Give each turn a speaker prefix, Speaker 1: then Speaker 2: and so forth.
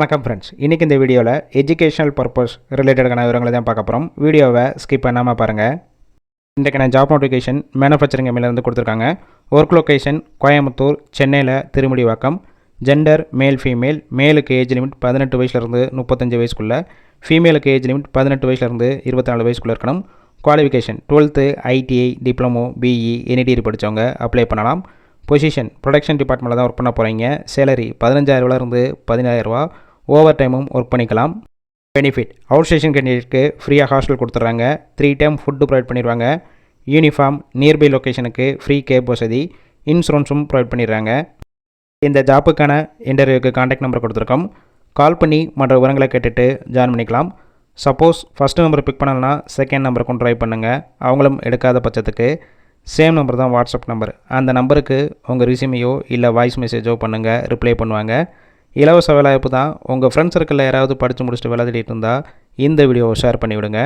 Speaker 1: வணக்கம் ஃப்ரெண்ட்ஸ், இன்றைக்கி இந்த வீடியோவில் எஜுகேஷனல் பர்பஸ் ரிலேட்டடான விவரங்களை தான் பார்க்க போகிறோம். வீடியோவை ஸ்கிப் பண்ணாமல் பாருங்கள். இன்றைக்கான ஜாப் நோட்டிஃபிகேஷன் மேனுஃபேக்சரிங் எம்எல்ஏருந்து கொடுத்துருக்காங்க. ஒர்க் லொக்கேஷன் கோயம்புத்தூர், சென்னையில் திருமுடிவாக்கம். Gender male female. மேலுக்கு ஏஜ் லிமிட் 18 வயசுலேருந்து 35 வயசுக்குள்ளே, ஃபீமேலுக்கு ஏஜ் லிமிட் 18 வயசுலேருந்து 24 வயசுக்குள்ளே இருக்கணும். Qualification 12th, ITI, diploma, BE, any degree படித்தவங்க அப்ளை பண்ணலாம். பொசிஷன் ப்ரொடக்ஷன் டிபார்ட்மெண்ட்டில் தான் ஒர்க் பண்ண போகிறீங்க. சேலரி 15,000 17,000. ஓவர் டைமும் ஒர்க் பண்ணிக்கலாம். பெனிஃபிட் அவுட் ஸ்டேஷன் கேண்டிடேட்க்கு ஃப்ரீயாக ஹாஸ்டல் கொடுத்துட்றாங்க. 3 டைம் ஃபுட்டு ப்ரொவைட் பண்ணிடுவாங்க. யூனிஃபார்ம், நியர்பை லொக்கேஷனுக்கு ஃப்ரீ கேப் வசதி, இன்சூரன்ஸும் ப்ரொவைட் பண்ணிடுறாங்க. இந்த ஜாப்புக்கான இன்டர்வியூக்கு கான்டாக்ட் நம்பர் கொடுத்துருக்கோம். கால் பண்ணி மற்ற விவரங்களை கேட்டுட்டு ஜாயின் பண்ணிக்கலாம். சப்போஸ் ஃபஸ்ட்டு நம்பர் பிக் பண்ணலன்னா செகண்ட் நம்பருக்கும் ட்ரை பண்ணுங்கள். அவங்களும் எடுக்காத பட்சத்துக்கு சேம் நம்பர் தான் வாட்ஸ்அப் நம்பர். அந்த நம்பருக்கு உங்கள் ரெஸ்யூமையோ இல்லை வாய்ஸ் மெசேஜோ பண்ணுங்கள், ரிப்ளை பண்ணுவாங்க. இலவச வேலைவாய்ப்பு தான். உங்கள் ஃப்ரெண்ட்ஸ் சர்க்கிளில் யாராவது படித்து முடிச்சுட்டு வேலை தேடிட்டு இருந்தால் இந்த வீடியோவை ஷேர் பண்ணிவிடுங்க.